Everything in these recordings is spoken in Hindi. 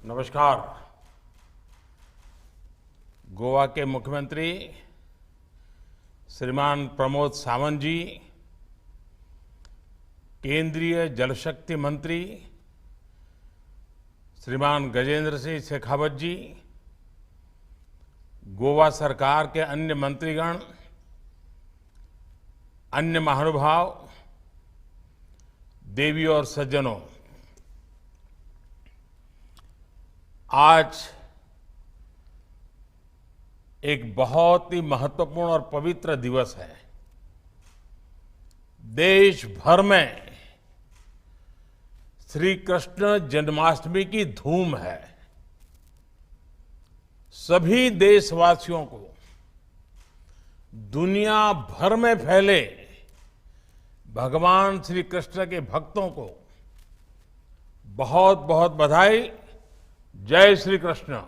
नमस्कार। गोवा के मुख्यमंत्री श्रीमान प्रमोद सावंत जी, केंद्रीय जल शक्ति मंत्री श्रीमान गजेंद्र सिंह शेखावत जी, गोवा सरकार के अन्य मंत्रीगण, अन्य महानुभाव, देवी और सज्जनों, आज एक बहुत ही महत्वपूर्ण और पवित्र दिवस है। देश भर में श्री कृष्ण जन्माष्टमी की धूम है। सभी देशवासियों को, दुनिया भर में फैले भगवान श्री कृष्ण के भक्तों को बहुत बहुत बधाई। जय श्री कृष्ण।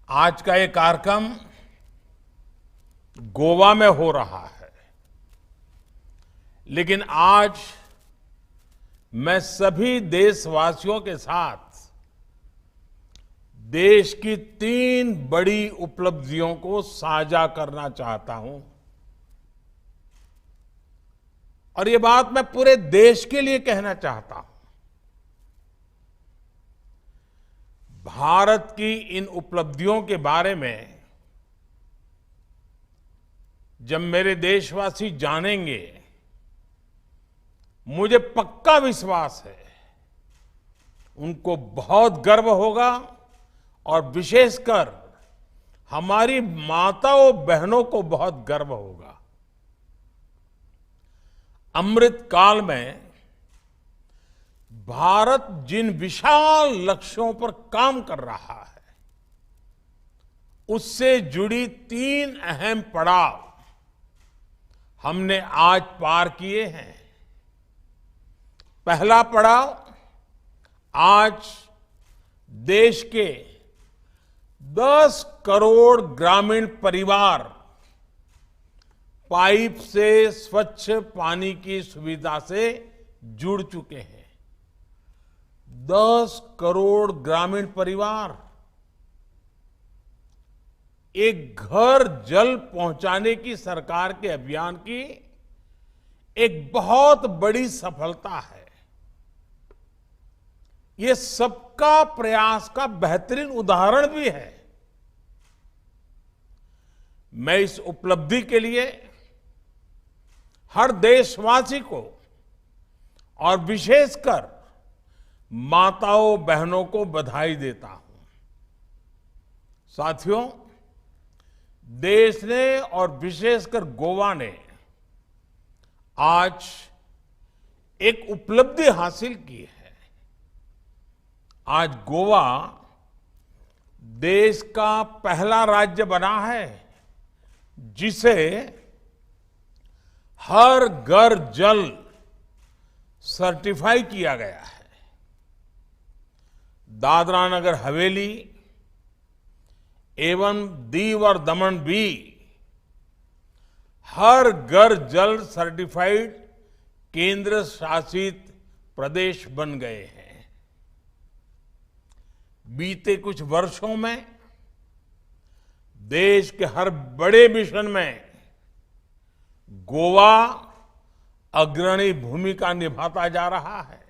आज का ये कार्यक्रम गोवा में हो रहा है, लेकिन आज मैं सभी देशवासियों के साथ देश की 3 बड़ी उपलब्धियों को साझा करना चाहता हूं। और ये बात मैं पूरे देश के लिए कहना चाहता हूं। भारत की इन उपलब्धियों के बारे में जब मेरे देशवासी जानेंगे, मुझे पक्का विश्वास है उनको बहुत गर्व होगा और विशेषकर हमारी माताओं बहनों को बहुत गर्व होगा। अमृत काल में भारत जिन विशाल लक्ष्यों पर काम कर रहा है, उससे जुड़ी 3 अहम पड़ाव हमने आज पार किए हैं। पहला पड़ाव, आज देश के 10 करोड़ ग्रामीण परिवार पाइप से स्वच्छ पानी की सुविधा से जुड़ चुके हैं। 10 करोड़ ग्रामीण परिवार एक घर जल पहुंचाने की सरकार के अभियान की एक बहुत बड़ी सफलता है। ये सबका प्रयास का बेहतरीन उदाहरण भी है। मैं इस उपलब्धि के लिए हर देशवासी को और विशेषकर माताओं बहनों को बधाई देता हूं। साथियों, देश ने और विशेषकर गोवा ने आज एक उपलब्धि हासिल की है। आज गोवा देश का पहला राज्य बना है जिसे हर घर जल सर्टिफाई किया गया है। दादरा नगर हवेली एवं दीव और दमन भी हर घर जल सर्टिफाइड केंद्र शासित प्रदेश बन गए हैं। बीते कुछ वर्षों में देश के हर बड़े मिशन में गोवा अग्रणी भूमिका निभाता जा रहा है।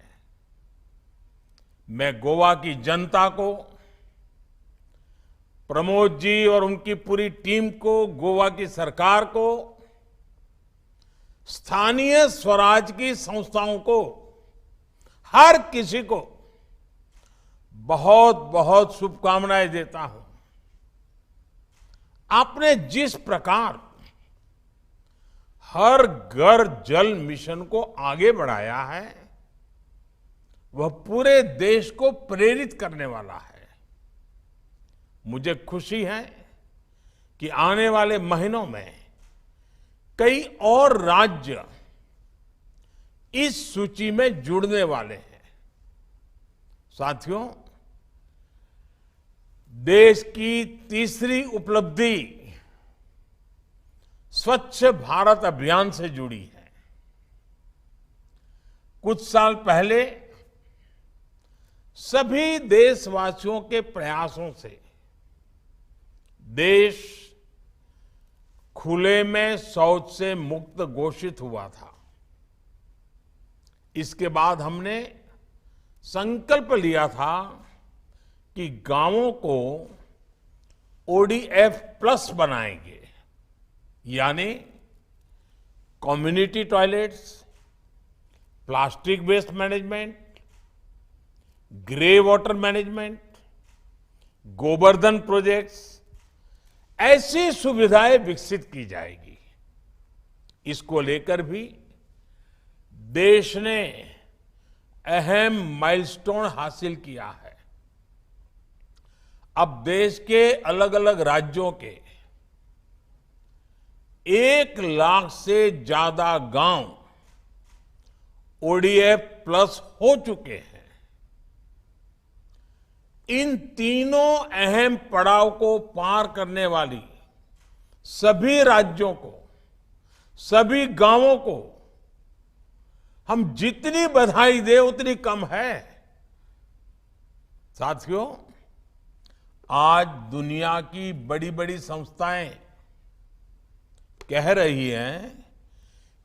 मैं गोवा की जनता को, प्रमोद जी और उनकी पूरी टीम को, गोवा की सरकार को, स्थानीय स्वराज की संस्थाओं को, हर किसी को बहुत बहुत शुभकामनाएं देता हूं। आपने जिस प्रकार हर घर जल मिशन को आगे बढ़ाया है, वह पूरे देश को प्रेरित करने वाला है। मुझे खुशी है कि आने वाले महीनों में कई और राज्य इस सूची में जुड़ने वाले हैं। साथियों, देश की तीसरी उपलब्धि स्वच्छ भारत अभियान से जुड़ी है। कुछ साल पहले सभी देशवासियों के प्रयासों से देश खुले में शौच से मुक्त घोषित हुआ था। इसके बाद हमने संकल्प लिया था कि गांवों को ओडीएफ प्लस बनाएंगे, यानी community toilets, plastic waste management, grey water management, Gobardhan projects, ऐसी सुविधाएं विकसित की जाएगी। इसको लेकर भी देश ने अहम माइलस्टोन हासिल किया है। अब देश के अलग अलग राज्यों के 1 लाख से ज्यादा गांव ओडीएफ प्लस हो चुके हैं। इन तीनों अहम पड़ाव को पार करने वाली सभी राज्यों को, सभी गांवों को हम जितनी बधाई दें उतनी कम है। साथियों, आज दुनिया की बड़ी बड़ी संस्थाएं कह रही हैं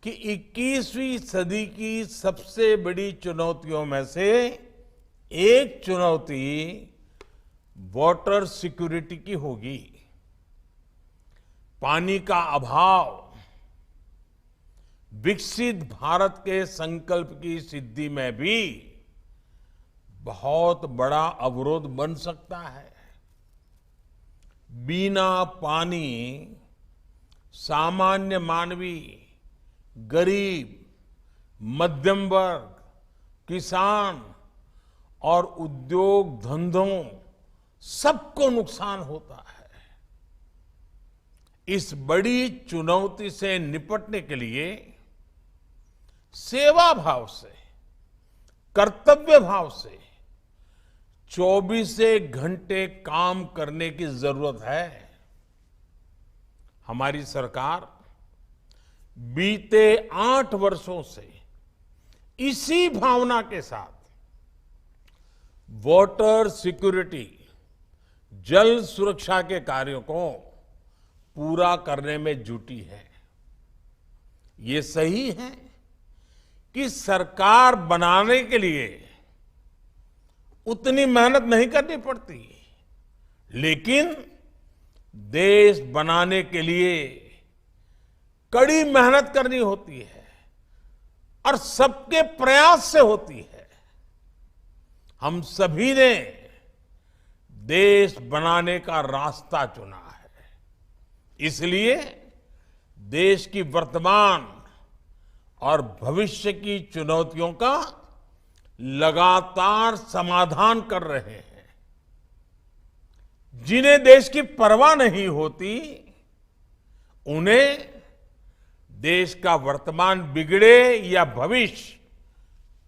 कि 21वीं सदी की सबसे बड़ी चुनौतियों में से एक चुनौती वाटर सिक्योरिटी की होगी। पानी का अभाव विकसित भारत के संकल्प की सिद्धि में भी बहुत बड़ा अवरोध बन सकता है। बिना पानी सामान्य मानवी, गरीब, मध्यम वर्ग, किसान और उद्योग धंधों सबको नुकसान होता है। इस बड़ी चुनौती से निपटने के लिए सेवा भाव से, कर्तव्य भाव से 24 घंटे काम करने की जरूरत है। हमारी सरकार बीते 8 वर्षों से इसी भावना के साथ वाटर सिक्योरिटी, जल सुरक्षा के कार्यों को पूरा करने में जुटी है। ये सही है कि सरकार बनाने के लिए उतनी मेहनत नहीं करनी पड़ती, लेकिन देश बनाने के लिए कड़ी मेहनत करनी होती है और सबके प्रयास से होती है। हम सभी ने देश बनाने का रास्ता चुना है, इसलिए देश की वर्तमान और भविष्य की चुनौतियों का लगातार समाधान कर रहे हैं। जिन्हें देश की परवाह नहीं होती, उन्हें देश का वर्तमान बिगड़े या भविष्य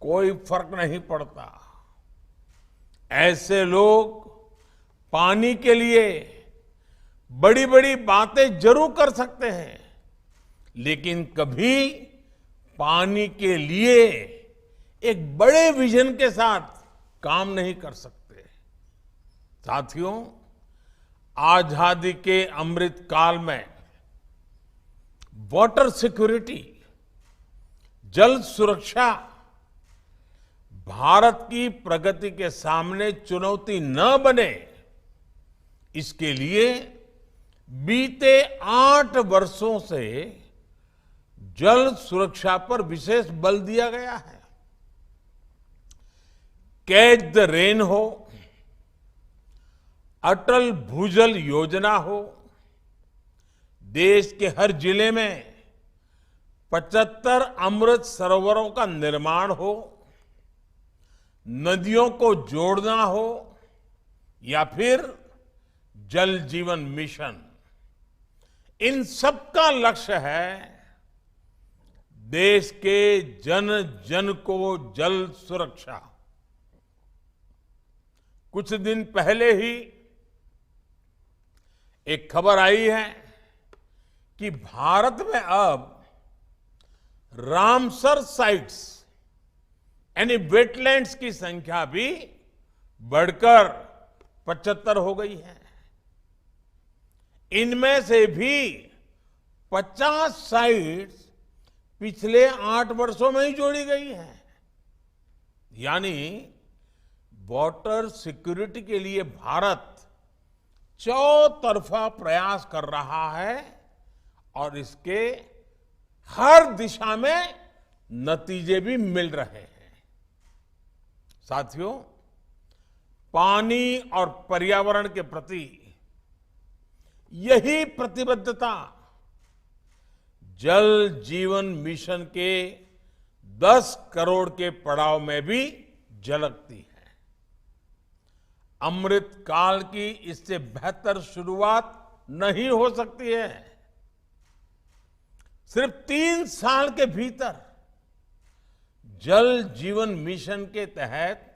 कोई फर्क नहीं पड़ता। ऐसे लोग पानी के लिए बड़ी बड़ी बातें जरूर कर सकते हैं, लेकिन कभी पानी के लिए एक बड़े विजन के साथ काम नहीं कर सकते। साथियों, आजादी के अमृत काल में वाटर सिक्योरिटी, जल सुरक्षा भारत की प्रगति के सामने चुनौती न बने, इसके लिए बीते 8 वर्षों से जल सुरक्षा पर विशेष बल दिया गया है। कैच द रेन हो, अटल भूजल योजना हो, देश के हर जिले में 75 अमृत सरोवरों का निर्माण हो, नदियों को जोड़ना हो, या फिर जल जीवन मिशन, इन सबका लक्ष्य है देश के जन जन को जल सुरक्षा। कुछ दिन पहले ही एक खबर आई है कि भारत में अब रामसर साइट्स यानी वेटलैंड्स की संख्या भी बढ़कर 75 हो गई है। इनमें से भी 50 साइट्स पिछले 8 वर्षों में ही जोड़ी गई है। यानी वाटर सिक्योरिटी के लिए भारत चौतरफा प्रयास कर रहा है और इसके हर दिशा में नतीजे भी मिल रहे हैं। साथियों, पानी और पर्यावरण के प्रति यही प्रतिबद्धता जल जीवन मिशन के 10 करोड़ के पड़ाव में भी झलकती है। अमृत काल की इससे बेहतर शुरुआत नहीं हो सकती है। सिर्फ 3 साल के भीतर जल जीवन मिशन के तहत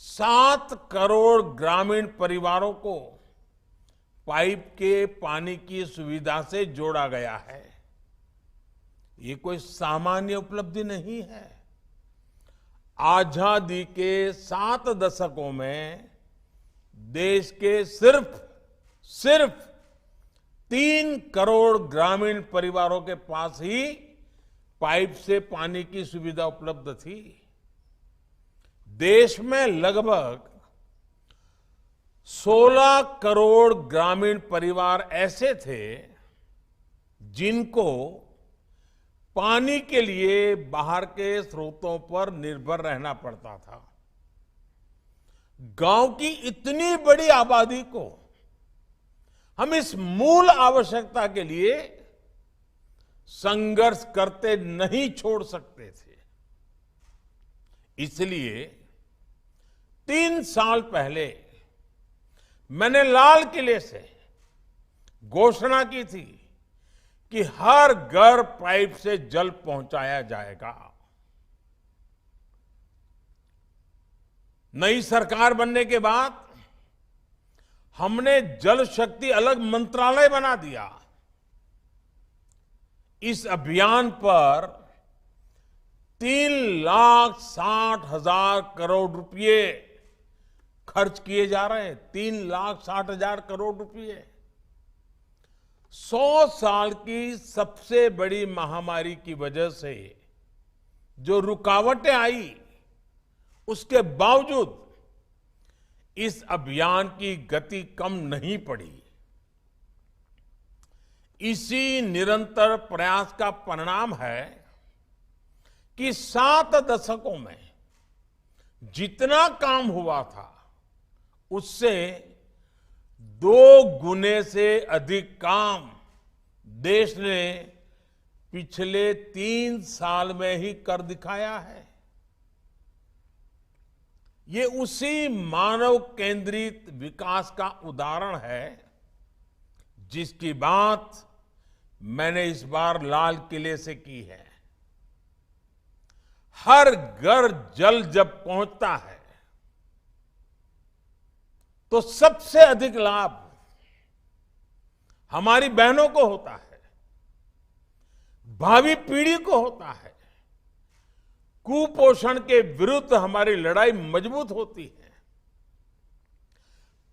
7 करोड़ ग्रामीण परिवारों को पाइप के पानी की सुविधा से जोड़ा गया है। ये कोई सामान्य उपलब्धि नहीं है। आजादी के 7 दशकों में देश के सिर्फ 3 करोड़ ग्रामीण परिवारों के पास ही पाइप से पानी की सुविधा उपलब्ध थी। देश में लगभग 16 करोड़ ग्रामीण परिवार ऐसे थे जिनको पानी के लिए बाहर के स्रोतों पर निर्भर रहना पड़ता था। गांव की इतनी बड़ी आबादी को हम इस मूल आवश्यकता के लिए संघर्ष करते नहीं छोड़ सकते थे। इसलिए 3 साल पहले मैंने लाल किले से घोषणा की थी कि हर घर पाइप से जल पहुंचाया जाएगा। नई सरकार बनने के बाद हमने जल शक्ति अलग मंत्रालय बना दिया। इस अभियान पर 3,60,000 करोड़ रुपए खर्च किए जा रहे हैं। 3,60,000 करोड़ रुपए 100 साल की सबसे बड़ी महामारी की वजह से जो रुकावटें आई, उसके बावजूद इस अभियान की गति कम नहीं पड़ी। इसी निरंतर प्रयास का परिणाम है कि 7 दशकों में जितना काम हुआ था उससे 2 गुने से अधिक काम देश ने पिछले 3 साल में ही कर दिखाया है। ये उसी मानव केंद्रित विकास का उदाहरण है जिसकी बात मैंने इस बार लाल किले से की है। हर घर जल जब पहुंचता है तो सबसे अधिक लाभ हमारी बहनों को होता है, भावी पीढ़ी को होता है। कुपोषण के विरुद्ध हमारी लड़ाई मजबूत होती है।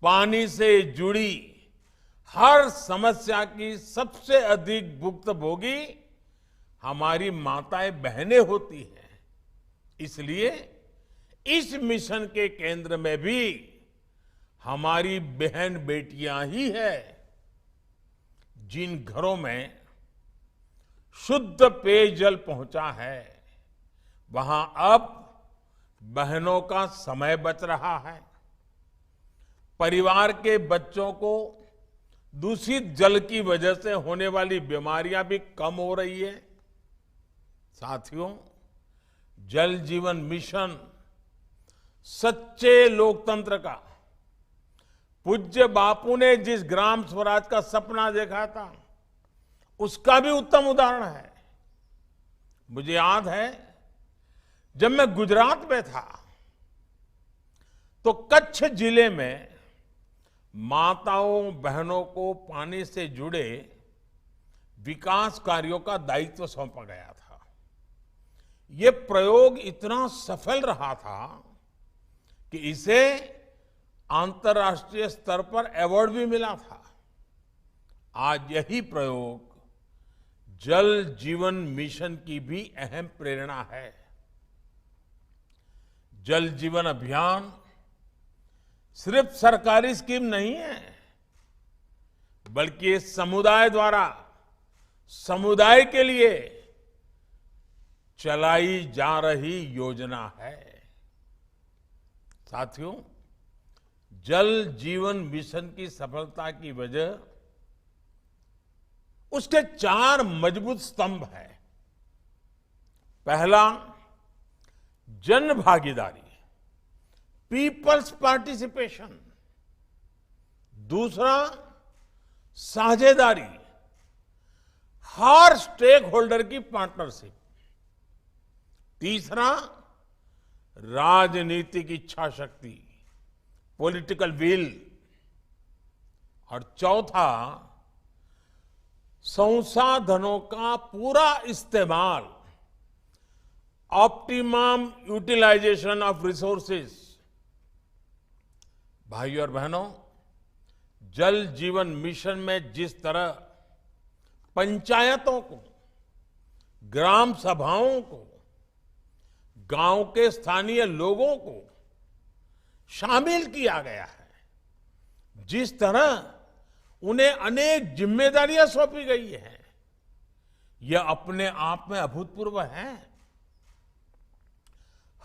पानी से जुड़ी हर समस्या की सबसे अधिक भुक्तभोगी हमारी माताएं बहनें होती हैं। इसलिए इस मिशन के केंद्र में भी हमारी बहन बेटियां ही है। जिन घरों में शुद्ध पेयजल पहुंचा है वहां अब बहनों का समय बच रहा है। परिवार के बच्चों को दूषित जल की वजह से होने वाली बीमारियां भी कम हो रही है। साथियों, जल जीवन मिशन सच्चे लोकतंत्र का, पूज्य बापू ने जिस ग्राम स्वराज का सपना देखा था उसका भी उत्तम उदाहरण है। मुझे याद है जब मैं गुजरात में था तो कच्छ जिले में माताओं बहनों को पानी से जुड़े विकास कार्यों का दायित्व सौंपा गया था। यह प्रयोग इतना सफल रहा था कि इसे अंतर्राष्ट्रीय स्तर पर अवार्ड भी मिला था। आज यही प्रयोग जल जीवन मिशन की भी अहम प्रेरणा है। जल जीवन अभियान सिर्फ सरकारी स्कीम नहीं है, बल्कि समुदाय द्वारा समुदाय के लिए चलाई जा रही योजना है। साथियों, जल जीवन मिशन की सफलता की वजह उसके 4 मजबूत स्तंभ हैं। पहला, जन भागीदारी, पीपल्स पार्टिसिपेशन। दूसरा, साझेदारी, हर स्टेक होल्डर की पार्टनरशिप। तीसरा, राजनीतिक इच्छा शक्ति, पॉलिटिकल विल। और चौथा, संसाधनों का पूरा इस्तेमाल, ऑप्टिमम यूटिलाइजेशन ऑफ रिसोर्सेज। भाइयों और बहनों, जल जीवन मिशन में जिस तरह पंचायतों को, ग्राम सभाओं को, गांव के स्थानीय लोगों को शामिल किया गया है, जिस तरह उन्हें अनेक जिम्मेदारियां सौंपी गई हैं, यह अपने आप में अभूतपूर्व है।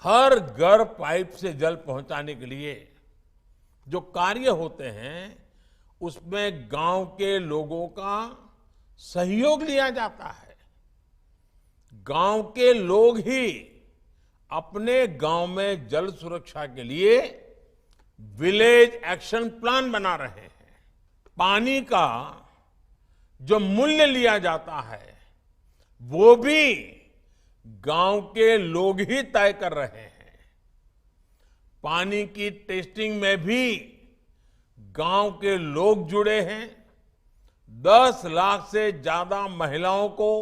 हर घर पाइप से जल पहुंचाने के लिए जो कार्य होते हैं, उसमें गांव के लोगों का सहयोग लिया जाता है। गांव के लोग ही अपने गांव में जल सुरक्षा के लिए विलेज एक्शन प्लान बना रहे हैं। पानी का जो मूल्य लिया जाता है, वो भी गांव के लोग ही तय कर रहे हैं। पानी की टेस्टिंग में भी गांव के लोग जुड़े हैं। 10 लाख से ज्यादा महिलाओं को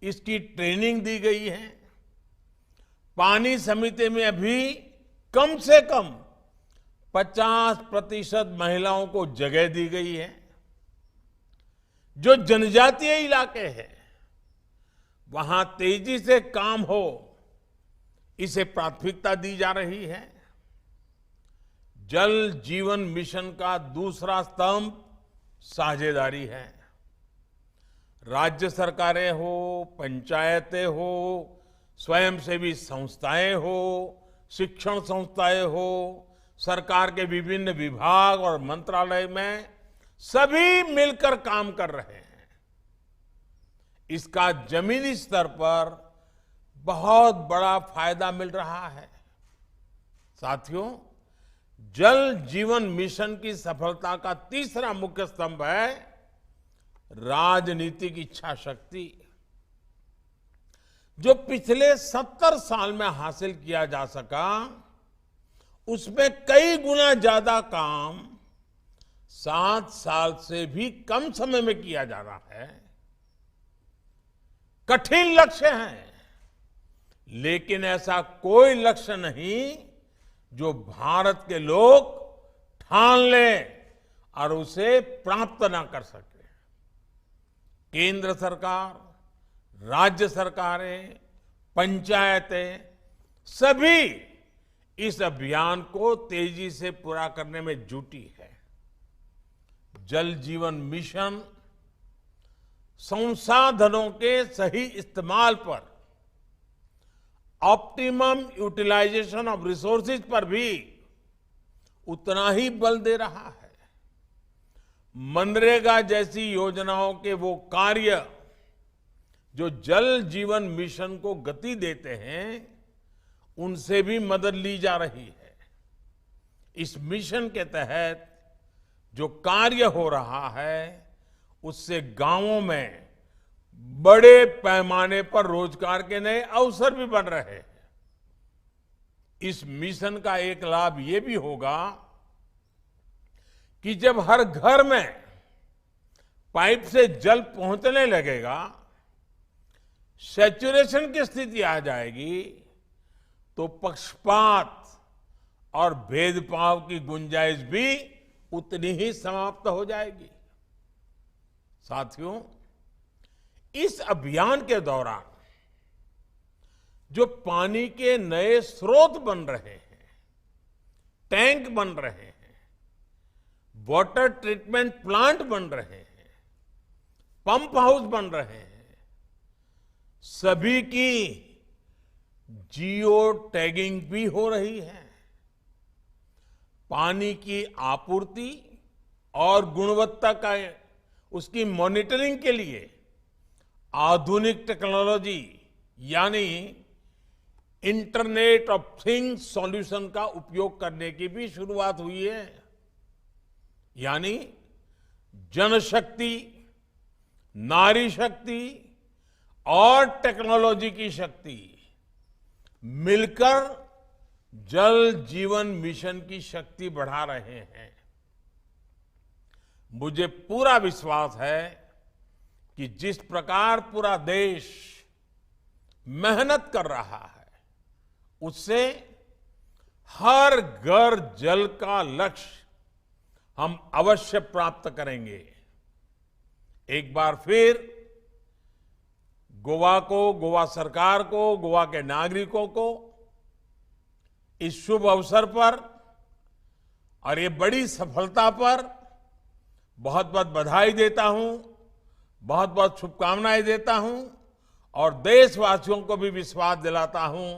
इसकी ट्रेनिंग दी गई है। पानी समिति में अभी कम से कम 50% महिलाओं को जगह दी गई है। जो जनजातीय इलाके हैं, वहां तेजी से काम हो, इसे प्राथमिकता दी जा रही है। जल जीवन मिशन का दूसरा स्तंभ साझेदारी है। राज्य सरकारें हो, पंचायतें हो, स्वयंसेवी संस्थाएं हो, शिक्षण संस्थाएं हो, सरकार के विभिन्न विभाग और मंत्रालय में सभी मिलकर काम कर रहे हैं। इसका जमीनी स्तर पर बहुत बड़ा फायदा मिल रहा है। साथियों, जल जीवन मिशन की सफलता का तीसरा मुख्य स्तंभ है राजनीतिक इच्छा शक्ति। जो पिछले 70 साल में हासिल किया जा सका, उसमें कई गुना ज्यादा काम 7 साल से भी कम समय में किया जा रहा है। कठिन लक्ष्य है, लेकिन ऐसा कोई लक्ष्य नहीं जो भारत के लोग ठान लें और उसे प्राप्त ना कर सके। केंद्र सरकार, राज्य सरकारें, पंचायतें सभी इस अभियान को तेजी से पूरा करने में जुटी है। जल जीवन मिशन संसाधनों के सही इस्तेमाल पर, ऑप्टिमम यूटिलाइजेशन ऑफ रिसोर्सेज पर भी उतना ही बल दे रहा है। मनरेगा जैसी योजनाओं के वो कार्य जो जल जीवन मिशन को गति देते हैं, उनसे भी मदद ली जा रही है। इस मिशन के तहत जो कार्य हो रहा है, उससे गांवों में बड़े पैमाने पर रोजगार के नए अवसर भी बन रहे हैं। इस मिशन का एक लाभ ये भी होगा कि जब हर घर में पाइप से जल पहुंचने लगेगा, सैचुरेशन की स्थिति आ जाएगी, तो पक्षपात और भेदभाव की गुंजाइश भी उतनी ही समाप्त हो जाएगी। साथियों, इस अभियान के दौरान जो पानी के नए स्रोत बन रहे हैं, टैंक बन रहे हैं, वाटर ट्रीटमेंट प्लांट बन रहे हैं, पंप हाउस बन रहे हैं, सभी की जियो टैगिंग भी हो रही है। पानी की आपूर्ति और गुणवत्ता का उसकी मॉनिटरिंग के लिए आधुनिक टेक्नोलॉजी यानी इंटरनेट ऑफ थिंग्स सॉल्यूशन का उपयोग करने की भी शुरुआत हुई है। यानी जनशक्ति, नारी शक्ति और टेक्नोलॉजी की शक्ति मिलकर जल जीवन मिशन की शक्ति बढ़ा रहे हैं। मुझे पूरा विश्वास है कि जिस प्रकार पूरा देश मेहनत कर रहा है, उससे हर घर जल का लक्ष्य हम अवश्य प्राप्त करेंगे। एक बार फिर गोवा को, गोवा सरकार को, गोवा के नागरिकों को इस शुभ अवसर पर और ये बड़ी सफलता पर बहुत बहुत बधाई देता हूं, बहुत बहुत शुभकामनाएं देता हूं और देशवासियों को भी विश्वास दिलाता हूं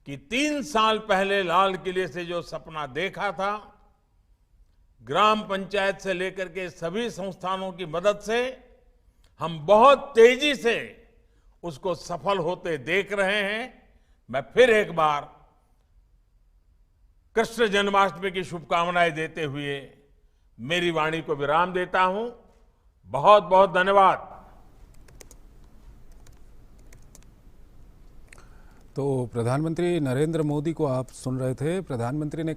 कि 3 साल पहले लाल किले से जो सपना देखा था, ग्राम पंचायत से लेकर के सभी संस्थानों की मदद से हम बहुत तेजी से उसको सफल होते देख रहे हैं। मैं फिर एक बार कृष्ण जन्माष्टमी की शुभकामनाएं देते हुए मेरी वाणी को विराम देता हूं। बहुत बहुत धन्यवाद। तो प्रधानमंत्री नरेंद्र मोदी को आप सुन रहे थे। प्रधानमंत्री ने